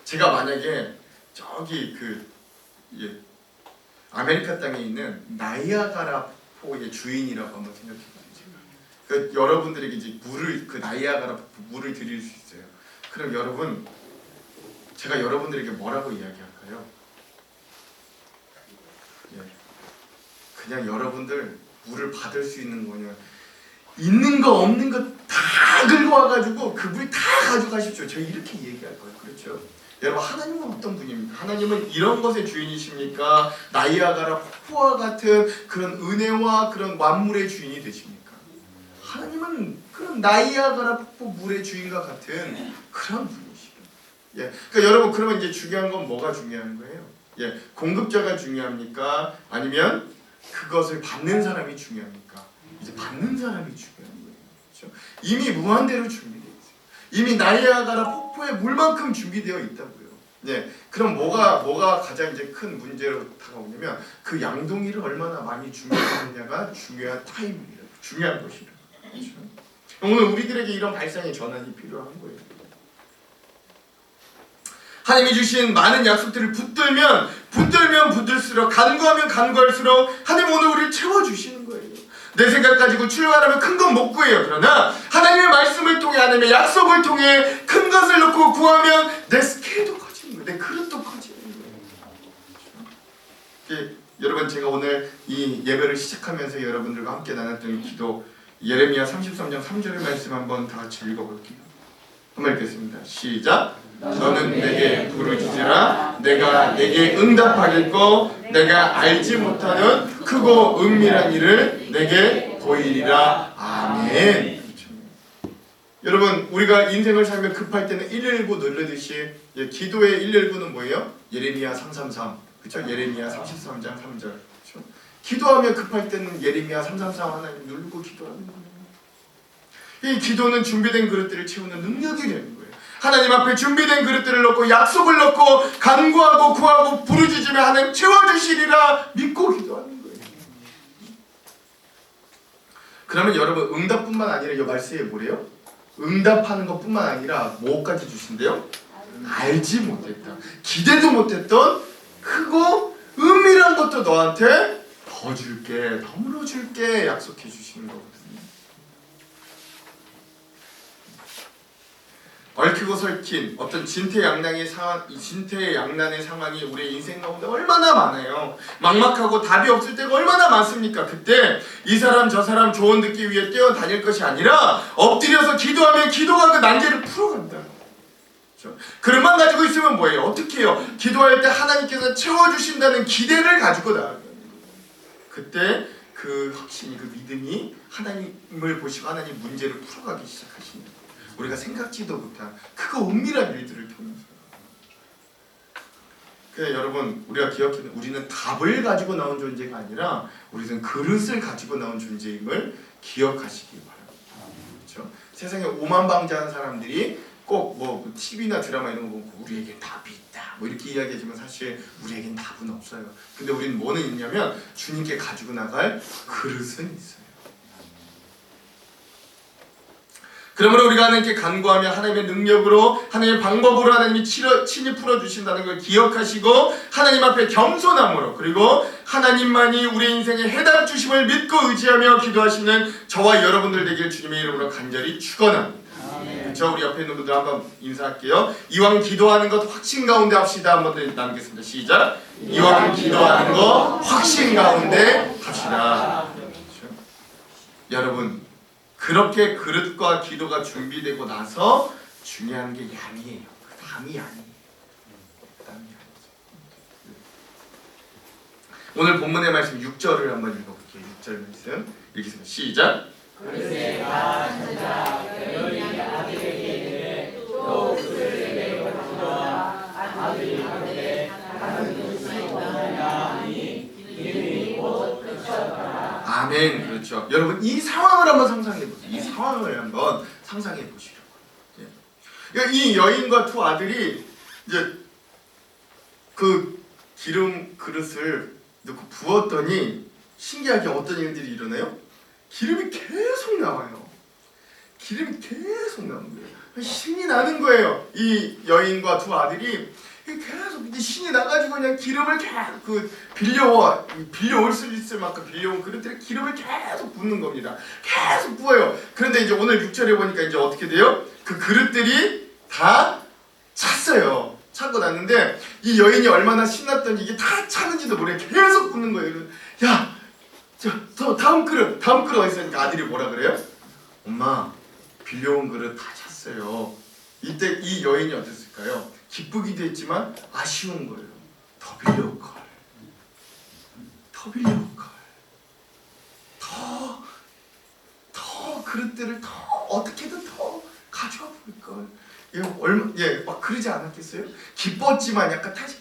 제가 만약에 저기 아메리카 땅에 있는 나이아가라 폭포의 주인이라고 한번 생각해 보세요. 그 여러분들에게 이제 그 나이아가라 폭포 물을 드릴 수 있어요. 그럼 여러분 제가 여러분들에게 뭐라고 이야기할까요? 그냥 여러분들 물을 받을 수 있는 거냐 있는 거 없는 거 다 긁어 와가지고 그 물 다 가져가십시오. 제가 이렇게 얘기할 거예요. 그렇죠? 여러분 하나님은 어떤 분입니까? 하나님은 이런 것의 주인이십니까? 나이아가라 폭포와 같은 그런 은혜와 그런 만물의 주인이 되십니까? 하나님은 그런 나이아가라 폭포 물의 주인과 같은 그런 분이시죠. 그러니까 여러분 그러면 이제 중요한 건 뭐가 중요한 거예요? 공급자가 중요합니까? 아니면 그것을 받는 사람이 중요합니까? 이제 받는 사람이 중요한 거예요. 그렇죠? 이미 무한대로 준비되어 있어요. 이미 나이아가라 폭포에 물만큼 준비되어 있다고요. 그럼 뭐가 가장 이제 큰 문제로 다가오냐면 그 양동이를 얼마나 많이 준비하느냐가 중요한 타이밍이라고, 중요한 것이라고. 그렇죠? 오늘 우리들에게 이런 발상의 전환이 필요한 거예요. 하나님이 주신 많은 약속들을 붙들면 붙들수록 간구하면 간구할수록 하나님 오늘 우리를 채워주시는 거예요. 내 생각 가지고 출발하면 큰 건 못 구해요. 그러나 하나님의 말씀을 통해 하나님의 약속을 통해 큰 것을 놓고 구하면 내 스케일도 커지는 거예요. 내 그릇도 커지는 거예요. 여러분 제가 오늘 이 예배를 시작하면서 여러분들과 함께 나눴던 기도 예레미야 33장 3절의 말씀 한번 다 같이 읽어볼게요. 한번 읽겠습니다. 시작. 너는 내게 부르짖으라 내가 내게 응답하겠고 내가 알지 못하는 크고 은밀한 일을 내게 보이리라. 아멘. 여러분 우리가 인생을 살며 급할 때는 119 누르듯이 기도의 119는 뭐예요? 예레미야 333 그렇죠? 예레미야 33장 3절 그렇죠? 기도하며 급할 때는 예레미야 333 하나님 누르고 기도하는 거예요. 이 기도는 준비된 그릇들을 채우는 능력이 되는 거예요. 하나님 앞에 준비된 그릇들을 놓고 약속을 놓고 간구하고 구하고 부르짖으며 하나님 채워주시리라 믿고 기도하는 거예요. 그러면 여러분 응답뿐만 아니라 이 말씀에 뭐래요? 응답하는 것뿐만 아니라 뭐까지 주신대요? 알지 못했다. 기대도 못했던 크고 은밀한 것도 너한테 더 줄게, 더물어 줄게 약속해 주시는 거거든요. 얽히고 설킨 어떤 진퇴양난의 상황이 우리의 인생 가운데 얼마나 많아요. 막막하고 답이 없을 때가 얼마나 많습니까? 그때 이 사람 저 사람 조언 듣기 위해 뛰어다닐 것이 아니라 엎드려서 기도하면 기도가 그 난제를 풀어간다. 그렇죠? 그릇만 가지고 있으면 뭐예요? 어떻게 해요? 기도할 때 하나님께서 채워주신다는 기대를 가지고 나아가는 거예요. 그때 그 확신이 그 믿음이 하나님을 보시고 하나님 문제를 풀어가기 시작하시는 거예요. 우리가 생각지도 못한 크고 은밀한 일들을 통해서. 그래서 여러분 우리가 기억해야 우리는 답을 가지고 나온 존재가 아니라 우리는 그릇을 가지고 나온 존재임을 기억하시기 바랍니다. 그렇죠? 세상에 오만방자한 사람들이 꼭 뭐 TV나 드라마 이런 거 보고 우리에겐 답이 있다 뭐 이렇게 이야기하지만 사실 우리에겐 답은 없어요. 근데 우리는 뭐는 있냐면 주님께 가지고 나갈 그릇은 있어요. 그러므로 우리가 하나님께 간구하며 하나님의 능력으로 하나님의 방법으로 하나님이 친히 풀어주신다는 걸 기억하시고 하나님 앞에 겸손함으로 그리고 하나님만이 우리 인생의 해답 주심을 믿고 의지하며 기도하시는 저와 여러분들 되길 주님의 이름으로 간절히 축원합니다. 그렇죠? 우리 옆에 있는 분들 한번 인사할게요. 이왕 기도하는 것 확신 가운데 합시다. 한번 더 나누겠습니다. 시작. 이왕 기도하는 것 확신 가운데 합시다. 그렇죠? 여러분, 그렇게 그릇과 기도가 준비되고 나서 중요한 게 양이에요. 그 담이 아니에요. 오늘 본문의 말씀 6절을 한번 읽어볼게요. 6절 말씀 읽겠습니다. 시작. 아멘. 그렇죠. 여러분 이 상황을 한번 상상해 보세요. 이 상황을 한번 상상해 보시려고. 그러니까 이 여인과 두 아들이 이제 그 기름 그릇을 넣고 부었더니 신기하게 어떤 일들이 일어나요? 기름이 계속 나와요. 기름이 계속 나오는 거예요. 신이 나는 거예요. 이 여인과 두 아들이 계속 이제 신이 나가지고 그냥 기름을 계속 빌려올 수 있을 만큼 빌려온 그릇들에 기름을 계속 붓는 겁니다. 계속 부어요. 그런데 이제 오늘 6절에 보니까 이제 어떻게 돼요? 그 그릇들이 다 찼어요. 차고 났는데 이 여인이 얼마나 신났던지 이게 다 차는지도 모르게 계속 붓는 거예요. 야, 저 다음 그릇 어디 있으니까 아들이 뭐라 그래요? 엄마, 빌려온 그릇 다 찼어요. 이때 이 여인이 어땠을까요? 기쁘기도 했지만 아쉬운 거예요. 더 빌려올 걸. 더 빌려올 걸. 더 그릇들을 더 어떻게든 더 가져와 볼 걸. 막 그러지 않았겠어요? 기뻤지만 약간 다시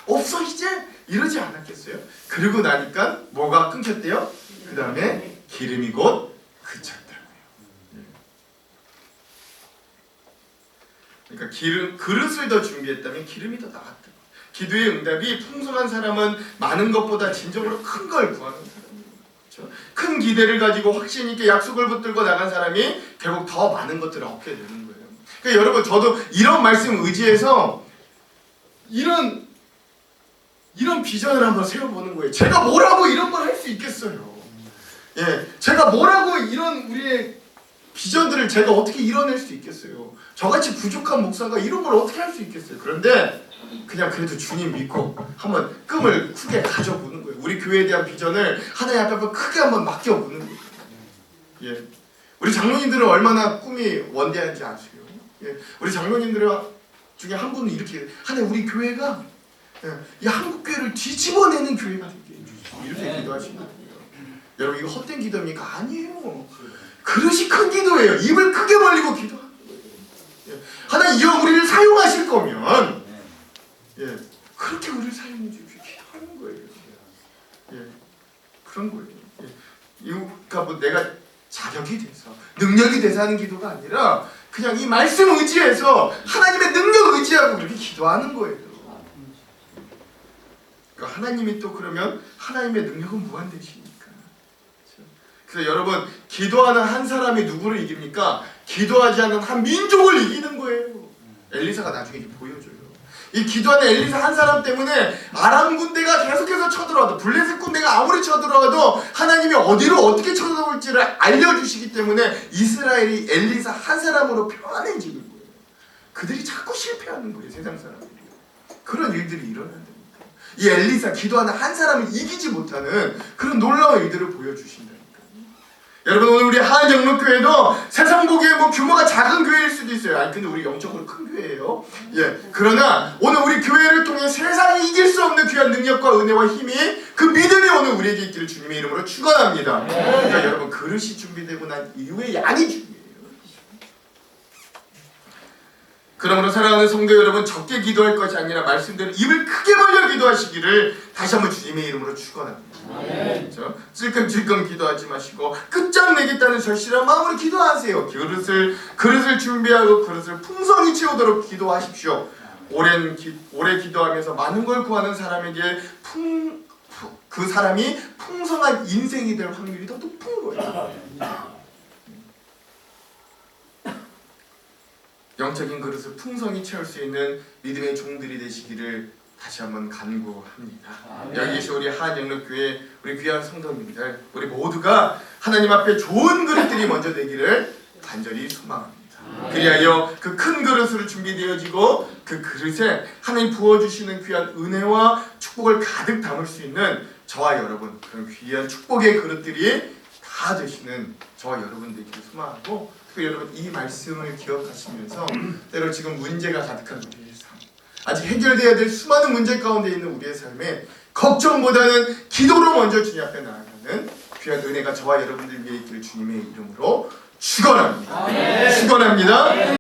없어 이제 이러지 않았겠어요? 그러고 나니까 뭐가 끊겼대요? 그 다음에 기름이 곧 그쳤다고요. 그러니까 그릇을 더 준비했다면 기름이 더 나갔다. 기도의 응답이 풍성한 사람은 많은 것보다 진정으로 큰 걸 구하는 사람이에요. 그렇죠? 큰 기대를 가지고 확신 있게 약속을 붙들고 나간 사람이 결국 더 많은 것들을 얻게 되는 거예요. 그러니까 여러분 저도 이런 말씀 의지해서 이런 비전을 한번 세워보는 거예요. 제가 뭐라고 이런 걸 할 수 있겠어요? 제가 뭐라고 이런 우리의 비전들을 제가 어떻게 이뤄낼 수 있겠어요? 저같이 부족한 목사가 이런 걸 어떻게 할 수 있겠어요? 그런데 그냥 그래도 주님 믿고 한번 꿈을 크게 가져보는 거예요. 우리 교회에 대한 비전을 하나님 앞에 한번 크게 한번 맡겨보는 거예요. 우리 장로님들은 얼마나 꿈이 원대한지 아세요? 우리 장로님들 중에 한 분은 이렇게 하나님 우리 교회가 이 한국 교회를 뒤집어내는 교회가 되게 해주시고 이렇게 기도하시는 거예요. 여러분 이거 헛된 기도입니까? 아니에요. 그릇이 큰 기도예요. 입을 크게 벌리고 기도하는 거예요. 하나님 이어 우리를 사용하실 거면 그렇게 우리를 사용해 주십시오. 기도하는 거예요. 그런 거예요. 그러니까 뭐 내가 자격이 돼서 능력이 돼서 하는 기도가 아니라 그냥 이 말씀 의지해서 하나님의 능력 의지하고 그렇게 기도하는 거예요. 그러니까 하나님이 또 그러면 하나님의 능력은 무한되시니까. 그래서 여러분 기도하는 한 사람이 누구를 이깁니까? 기도하지 않는 한 민족을 이기는 거예요. 엘리사가 나중에 보여줘요. 이 기도하는 엘리사 한 사람 때문에 아람 군대가 계속해서 쳐들어와도 블레셋 군대가 아무리 쳐들어와도 하나님이 어디로 어떻게 쳐들어올지를 알려주시기 때문에 이스라엘이 엘리사 한 사람으로 편해지는 거예요. 그들이 자꾸 실패하는 거예요. 세상 사람들이. 그런 일들이 일어난답니다. 이 엘리사 기도하는 한 사람을 이기지 못하는 그런 놀라운 일들을 보여주신다니까요. 여러분 오늘 우리 하안영록교회도 세상 보기에 뭐 규모가 작은 교회일 수도 있어요. 아니 근데 우리 영적으로 큰 교회예요. 그러나 오늘 우리 교회를 통해 세상이 이길 수 없는 귀한 능력과 은혜와 힘이 그 믿음이 오늘 우리에게 있기를 주님의 이름으로 축원합니다. 그러니까 여러분 그릇이 준비되고 난 이후에 양이 중요해요. 그러므로 사랑하는 성도 여러분 적게 기도할 것이 아니라 말씀대로 입을 크게 벌려 기도하시기를 다시 한번 주님의 이름으로 축원합니다. 그렇죠? 찔끔찔끔 기도하지 마시고 끝장내겠다는 절실한 마음으로 기도하세요. 그릇을 준비하고 그릇을 풍성히 채우도록 기도하십시오. 오래 기도하면서 많은 걸 구하는 사람에게 그 사람이 풍성한 인생이 될 확률이 더 높은 거예요. 영적인 그릇을 풍성히 채울 수 있는 믿음의 종들이 되시기를 다시 한번 간구합니다. 여기 계신 우리 한영록교회 우리 귀한 성도님들 우리 모두가 하나님 앞에 좋은 그릇들이 먼저 되기를 간절히 소망합니다. 그리하여 그 큰 그릇으로 준비되어지고 그 그릇에 하나님 부어주시는 귀한 은혜와 축복을 가득 담을 수 있는 저와 여러분 그런 귀한 축복의 그릇들이 다 되시는 저와 여러분 되기를 소망하고 여러분 이 말씀을 기억하시면서 때로 지금 문제가 가득한 우리의 삶 아직 해결돼야 될 수많은 문제 가운데 있는 우리의 삶에 걱정보다는 기도로 먼저 주님 앞에 나아가는 귀한 은혜가 저와 여러분들 위해 있기를 주님의 이름으로 축원합니다. 축원합니다.